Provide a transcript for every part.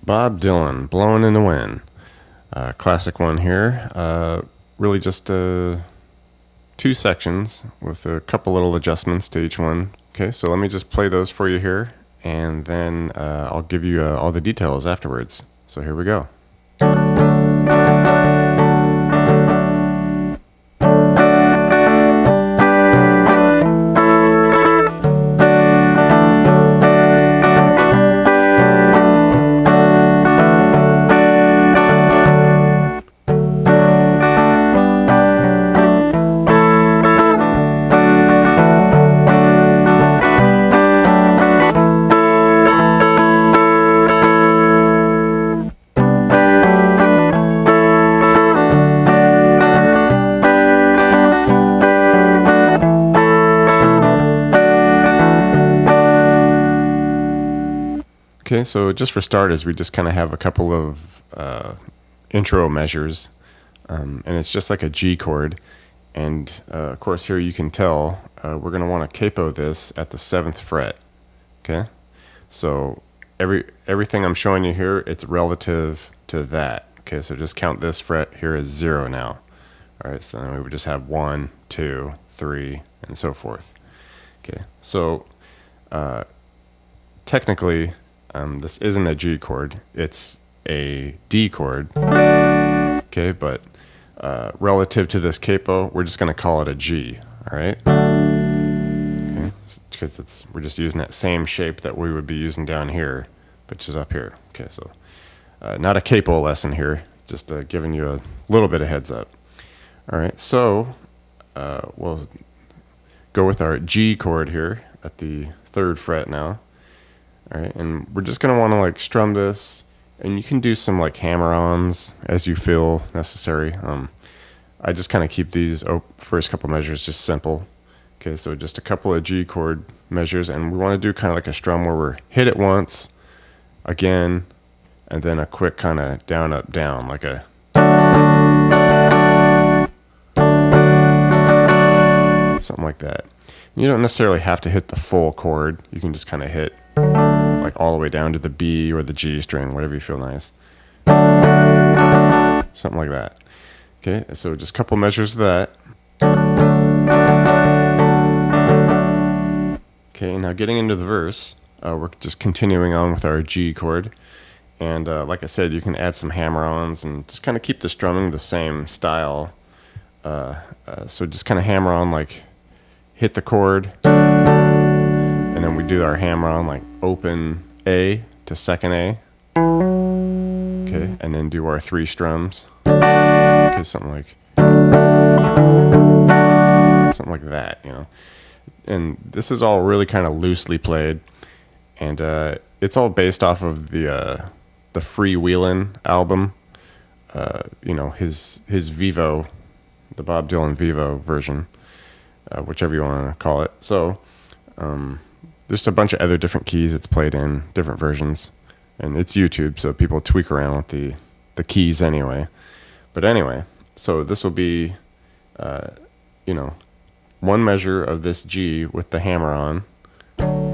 Bob Dylan, Blowin' in the Wind. Classic one here. Really just two sections with a couple little adjustments to each one. Okay, so let me just play those for you here, and then I'll give you all the details afterwards. So here we go. Okay, so just for starters, we just kind of have a couple of intro measures, and it's just like a G chord. And of course, here you can tell we're going to want to capo this at the 7th fret. Okay, so everything I'm showing you here, it's relative to that. Okay, so just count this fret here as 0 now. All right, so then we would just have 1, 2, 3, and so forth. Okay, so technically, this isn't a G chord, it's a D chord. Okay, but relative to this capo, we're just going to call it a G, all right? Okay, because we're just using that same shape that we would be using down here, but just up here. Okay, so not a capo lesson here, just giving you a little bit of heads up. All right, so we'll go with our G chord here at the 3rd fret now. All right, and we're just going to want to like strum this, and you can do some like hammer-ons as you feel necessary. I just kind of keep these first couple measures just simple. Okay, so just a couple of G chord measures, and we want to do kind of like a strum where we're hit it once, again, and then a quick kind of down, up, down, like a something like that. You don't necessarily have to hit the full chord. You can just kind of hit like all the way down to the B or the G string, whatever you feel nice. Something like that. Okay, so just a couple measures of that. Okay, now getting into the verse, we're just continuing on with our G chord. And like I said, you can add some hammer-ons and just kind of keep the strumming the same style. So just kind of hammer on, like hit the chord, and then we do our hammer on like open A to 2nd A. Okay, and then do our 3 strums. Okay, something like that, you know. And this is all really kind of loosely played, and it's all based off of the Freewheelin' album. You know, his Vivo, the Bob Dylan Vivo version, whichever you want to call it. So there's a bunch of other different keys it's played in, different versions, and it's YouTube, so people tweak around with the keys anyway. But anyway, so this will be, you know, one measure of this G with the hammer on. All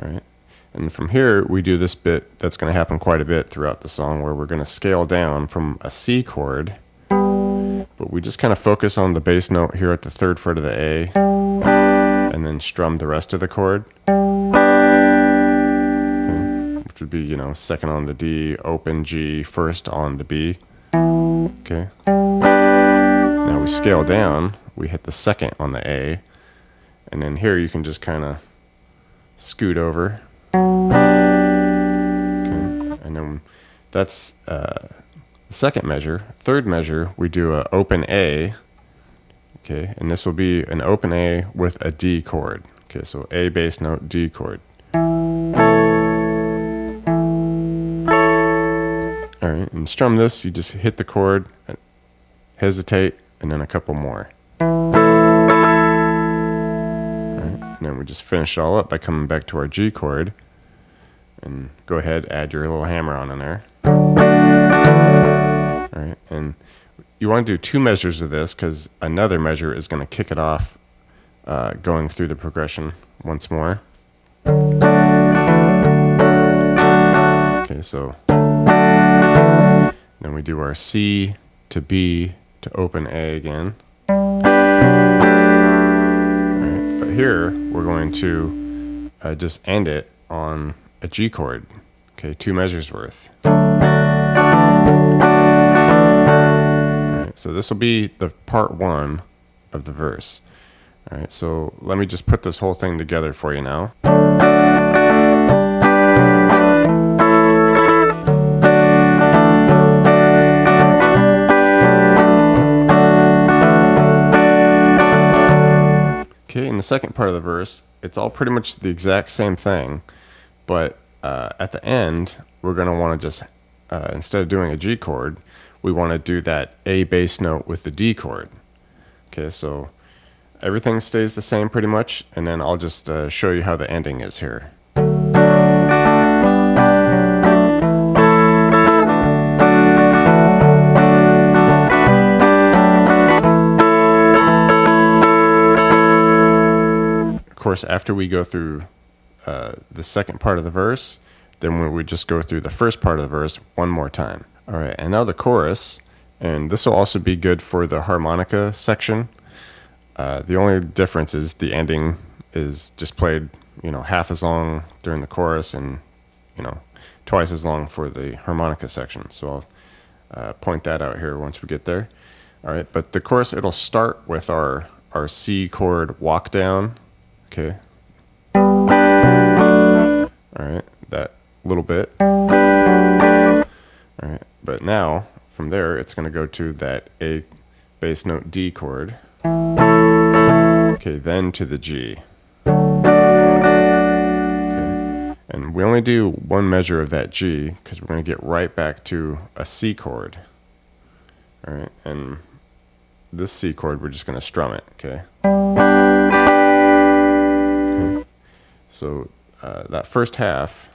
right, and from here we do this bit that's going to happen quite a bit throughout the song, where we're going to scale down from a C chord, but we just kind of focus on the bass note here at the 3rd fret of the A, and then strum the rest of the chord. Okay, which would be, you know, 2nd on the D, open G, 1st on the B. Okay. Now we scale down, we hit the 2nd on the A, and then here you can just kind of scoot over. Okay. And then that's the 2nd measure. 3rd measure, we do a open A. Okay, and this will be an open A with a D chord. Okay, so A bass note, D chord. All right, and strum this, you just hit the chord, hesitate, and then a couple more. All right, and then we just finish it all up by coming back to our G chord, and go ahead, add your little hammer on in there. All right, and you want to do 2 measures of this, because another measure is going to kick it off, going through the progression once more. Okay, so then we do our C to B to open A again. Alright, but here we're going to just end it on a G chord. Okay, 2 measures worth. Alright, so this will be the part 1 of the verse. Alright, so let me just put this whole thing together for you now. Okay, in the second part of the verse, it's all pretty much the exact same thing, but at the end, we're going to want to just, instead of doing a G chord, we want to do that A bass note with the D chord. Okay, so everything stays the same pretty much, and then I'll just show you how the ending is here. Of course, after we go through the second part of the verse, then we would just go through the first part of the verse one more time. All right, and now the chorus, and this will also be good for the harmonica section. The only difference is the ending is just played, half as long during the chorus and, twice as long for the harmonica section. So I'll point that out here once we get there. All right, but the chorus, it'll start with our C chord walk down. Okay. All right, that little bit. All right, but now from there, it's going to go to that A bass note D chord. Okay, then to the G. Okay, and we only do 1 measure of that G because we're going to get right back to a C chord. All right, and this C chord, we're just going to strum it. Okay. Okay. So that first half.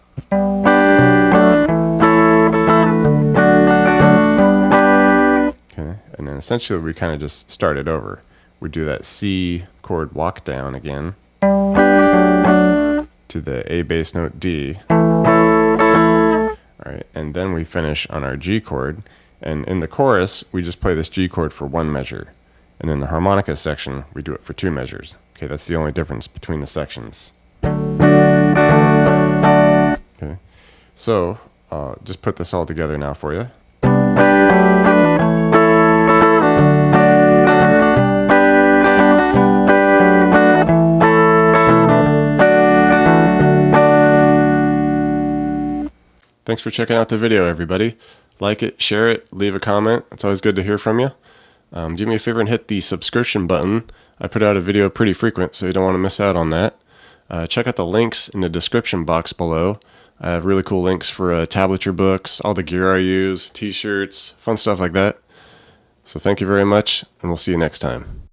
Okay, and then essentially we kind of just start it over. We do that C chord walk down again to the A bass note D. All right, and then we finish on our G chord. And in the chorus, we just play this G chord for 1 measure. And in the harmonica section, we do it for 2 measures. Okay, that's the only difference between the sections. Okay, so just put this all together now for you. Thanks for checking out the video, everybody. Like it, share it, leave a comment. It's always good to hear from you. Do me a favor and hit the subscription button. I put out a video pretty frequent, so you don't want to miss out on that. Check out the links in the description box below. I have really cool links for tablature books, all the gear I use, t-shirts, fun stuff like that. So thank you very much, and we'll see you next time.